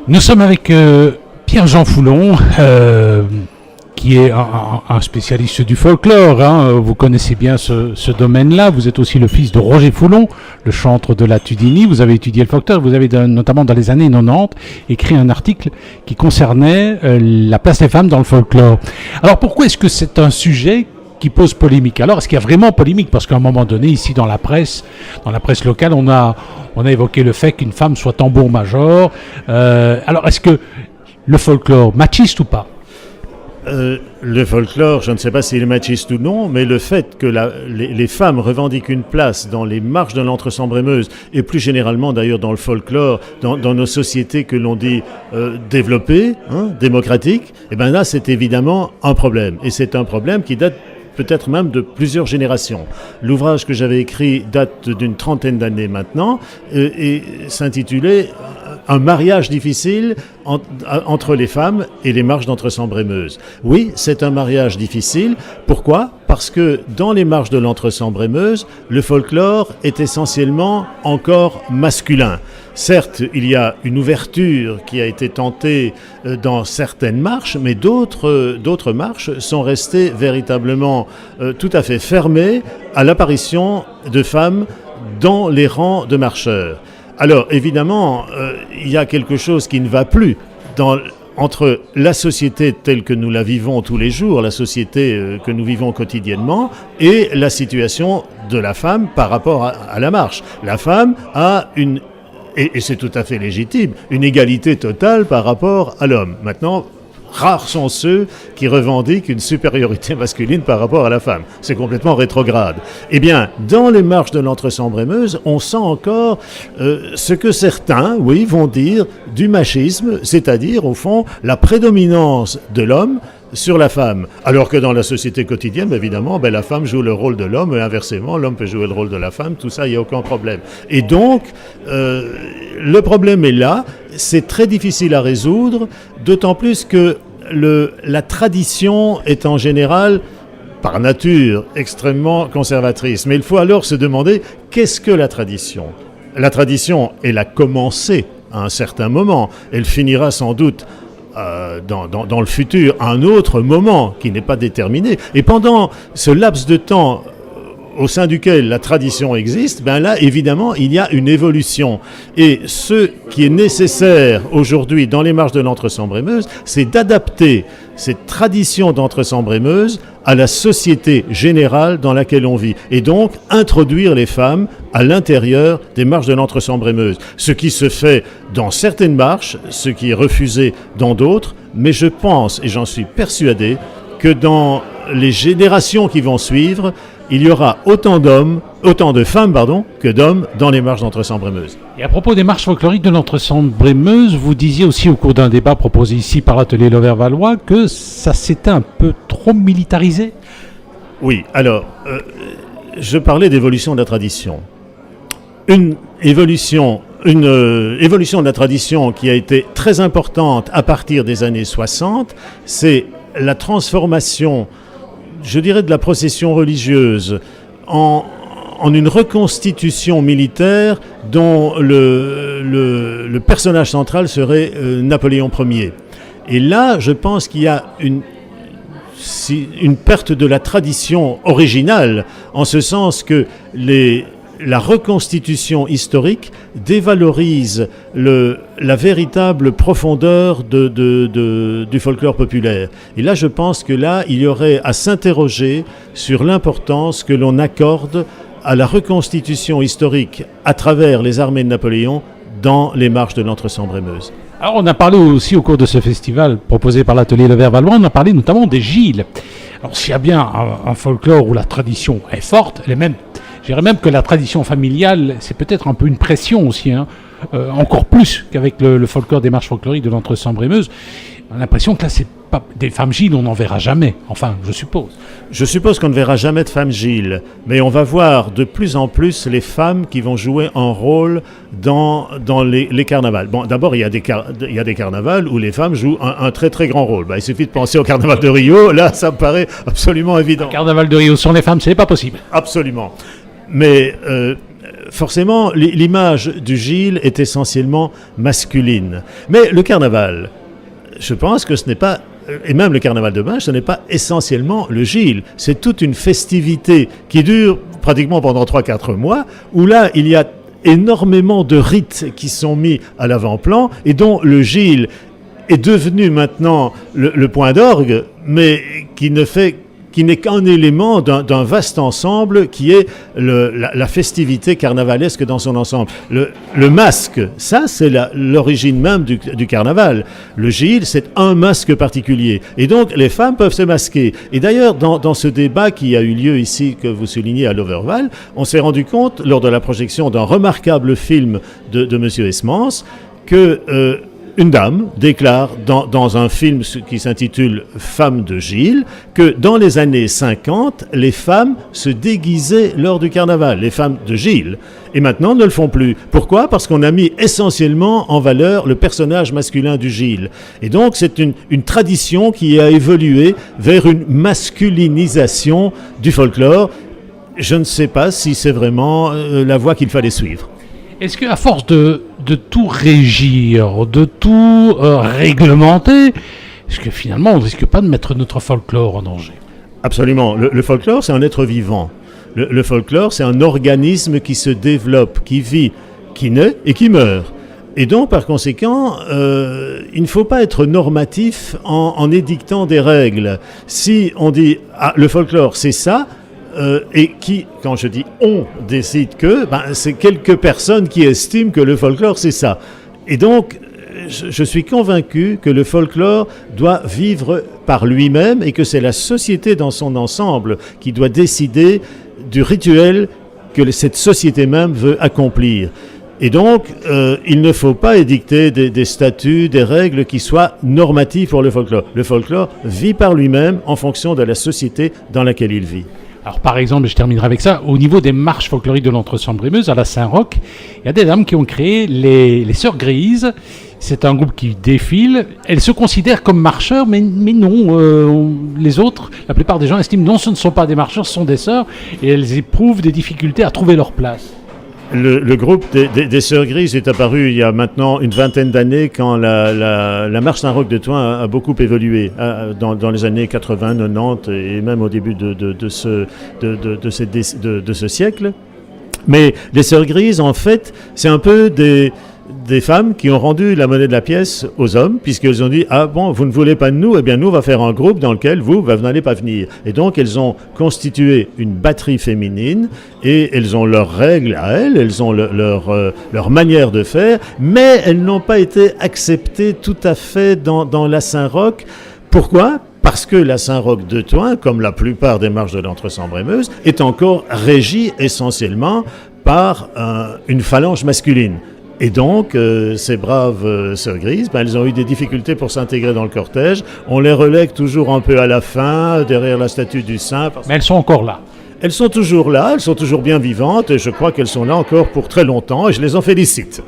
Nous sommes avec Pierre-Jean Foulon, qui est un spécialiste du folklore. Hein. Vous connaissez bien ce domaine-là. Vous êtes aussi le fils de Roger Foulon, le chantre de la Tudini. Vous avez étudié le folklore. Vous avez notamment dans les années 90 écrit un article qui concernait la place des femmes dans le folklore. Alors pourquoi est-ce que c'est un sujet qui pose polémique? Alors, est-ce qu'il y a vraiment polémique? Parce qu'à un moment donné, ici dans la presse locale, on a évoqué le fait qu'une femme soit tambour-major. Alors, est-ce que le folklore, machiste ou pas? Le folklore, je ne sais pas s'il est machiste ou non, mais le fait que les femmes revendiquent une place dans les marches de l'Entre-Sambre-et-Meuse, et plus généralement d'ailleurs dans le folklore, dans nos sociétés que l'on dit développées, démocratiques, et bien là c'est évidemment un problème. Et c'est un problème qui date peut-être même de plusieurs générations. L'ouvrage que j'avais écrit date d'une 30aine d'années maintenant et s'intitulait « Un mariage difficile entre les femmes et les marches d'Entre-Sambre-et-Meuse ». Oui, c'est un mariage difficile. Pourquoi ? Parce que dans les marches de l'Entre-Sambre-et-Meuse, le folklore est essentiellement encore masculin. Certes, il y a une ouverture qui a été tentée dans certaines marches, mais d'autres marches sont restées véritablement tout à fait fermées à l'apparition de femmes dans les rangs de marcheurs. Alors, évidemment, il y a quelque chose qui ne va plus entre la société telle que nous la vivons tous les jours, la société que nous vivons quotidiennement, et la situation de la femme par rapport à la marche. La femme a et c'est tout à fait légitime, une égalité totale par rapport à l'homme. Maintenant, rares sont ceux qui revendiquent une supériorité masculine par rapport à la femme. C'est complètement rétrograde. Eh bien, dans les marches de l'Entre-Sambre-et-Meuse, on sent encore ce que certains, oui, vont dire du machisme, c'est-à-dire, au fond, la prédominance de l'homme sur la femme. Alors que dans la société quotidienne, évidemment, la femme joue le rôle de l'homme et inversement, l'homme peut jouer le rôle de la femme. Tout ça, il n'y a aucun problème. Et donc, le problème est là. C'est très difficile à résoudre, d'autant plus que la tradition est en général, par nature, extrêmement conservatrice. Mais il faut alors se demander, qu'est-ce que la tradition ? La tradition, elle a commencé à un certain moment. Elle finira sans doute dans le futur à un autre moment qui n'est pas déterminé. Et pendant ce laps de temps au sein duquel la tradition existe, là, évidemment, il y a une évolution. Et ce qui est nécessaire aujourd'hui dans les marches de l'Entre-Sambre-et-Meuse, c'est d'adapter cette tradition d'Entre-Sambre-et-Meuse à la société générale dans laquelle on vit. Et donc, introduire les femmes à l'intérieur des marches de l'Entre-Sambre-et-Meuse. Ce qui se fait dans certaines marches, ce qui est refusé dans d'autres, mais je pense, et j'en suis persuadé, que dans les générations qui vont suivre, il y aura autant de femmes que d'hommes dans les marches d'Entre-Sambre-et-Meuse. Et à propos des marches folkloriques de l'Entre-Sambre-et-Meuse, vous disiez aussi au cours d'un débat proposé ici par l'atelier Lovert-Valois que ça s'était un peu trop militarisé. Oui, alors, je parlais d'évolution de la tradition. Une évolution de la tradition qui a été très importante à partir des années 60, c'est la transformation, je dirais, de la procession religieuse en une reconstitution militaire dont le personnage central serait Napoléon Ier. Et là, je pense qu'il y a une perte de la tradition originale, en ce sens que la reconstitution historique dévalorise la véritable profondeur du folklore populaire. Et là, je pense que il y aurait à s'interroger sur l'importance que l'on accorde à la reconstitution historique à travers les armées de Napoléon dans les marches de l'Entre-Sambre-et-Meuse. Alors, on a parlé aussi au cours de ce festival proposé par l'atelier Lovert-Valois, on a parlé notamment des Gilles. Alors, s'il y a bien un folklore où la tradition est forte, je dirais même que la tradition familiale, c'est peut-être un peu une pression aussi, encore plus qu'avec le folklore des marches folkloriques de l'Entre-Sambre-et-Meuse. On a l'impression que là, c'est pas des femmes Gilles, on n'en verra jamais. Enfin, je suppose. Je suppose qu'on ne verra jamais de femmes Gilles, mais on va voir de plus en plus les femmes qui vont jouer un rôle dans les carnavals. Bon, d'abord, il y a des carnavals où les femmes jouent un très très grand rôle. Il suffit de penser au carnaval de Rio, là, ça me paraît absolument évident. Le carnaval de Rio sans les femmes, c'est pas possible. Absolument. Mais forcément, l'image du Gilles est essentiellement masculine. Mais le carnaval, je pense que ce n'est pas, et même le carnaval de Binche, ce n'est pas essentiellement le Gilles. C'est toute une festivité qui dure pratiquement pendant 3-4 mois, où là, il y a énormément de rites qui sont mis à l'avant-plan et dont le Gilles est devenu maintenant le point d'orgue, mais qui n'est qu'un élément d'un vaste ensemble qui est la festivité carnavalesque dans son ensemble. Le masque, ça c'est l'origine même du carnaval. Le Gilles, c'est un masque particulier. Et donc les femmes peuvent se masquer. Et d'ailleurs, dans ce débat qui a eu lieu ici, que vous soulignez à l'Overval, on s'est rendu compte, lors de la projection d'un remarquable film de M. Esmans, que une dame déclare dans un film qui s'intitule « Femmes de Gilles » que dans les années 50, les femmes se déguisaient lors du carnaval, les femmes de Gilles. Et maintenant, ne le font plus. Pourquoi ? Parce qu'on a mis essentiellement en valeur le personnage masculin du Gilles. Et donc, c'est une tradition qui a évolué vers une masculinisation du folklore. Je ne sais pas si c'est vraiment la voie qu'il fallait suivre. Est-ce qu'à force de tout régir, de tout réglementer, est-ce que finalement on ne risque pas de mettre notre folklore en danger ? Absolument. Le folklore, c'est un être vivant. Le folklore, c'est un organisme qui se développe, qui vit, qui naît et qui meurt. Et donc, par conséquent, il ne faut pas être normatif en édictant des règles. Si on dit « le folklore, c'est ça », et qui, quand je dis « on » décide que, c'est quelques personnes qui estiment que le folklore, c'est ça. Et donc, je suis convaincu que le folklore doit vivre par lui-même et que c'est la société dans son ensemble qui doit décider du rituel que cette société même veut accomplir. Et donc, il ne faut pas édicter des statuts, des règles qui soient normatives pour le folklore. Le folklore vit par lui-même en fonction de la société dans laquelle il vit. Alors par exemple, je terminerai avec ça, au niveau des marches folkloriques de l'Entre-Sambre-et-Meuse, à la Saint-Roch, il y a des dames qui ont créé les Sœurs Grises. C'est un groupe qui défile. Elles se considèrent comme marcheurs, mais non. Les autres, la plupart des gens estiment non, ce ne sont pas des marcheurs, ce sont des sœurs. Et elles éprouvent des difficultés à trouver leur place. Le groupe des Sœurs Grises est apparu il y a maintenant une vingtaine d'années quand la marche Saint-Roch de Thoin a beaucoup évolué dans les années 80, 90 et même au début de ce siècle. Mais les Sœurs Grises, en fait, c'est un peu des femmes qui ont rendu la monnaie de la pièce aux hommes, puisqu'elles ont dit « Ah bon, vous ne voulez pas de nous, eh bien nous, on va faire un groupe dans lequel vous n'allez pas venir. » Et donc, elles ont constitué une batterie féminine et elles ont leurs règles à elles ont leur manière de faire, mais elles n'ont pas été acceptées tout à fait dans la Saint-Roch. Pourquoi ? Parce que la Saint-Roch de Thoin, comme la plupart des marches de l'Entre-Sambre-et-Meuse, est encore régie essentiellement par une phalange masculine. Et donc, ces braves Sœurs Grises, elles ont eu des difficultés pour s'intégrer dans le cortège. On les relègue toujours un peu à la fin, derrière la statue du Saint. Mais elles sont encore là. Elles sont toujours là, elles sont toujours bien vivantes, et je crois qu'elles sont là encore pour très longtemps, et je les en félicite.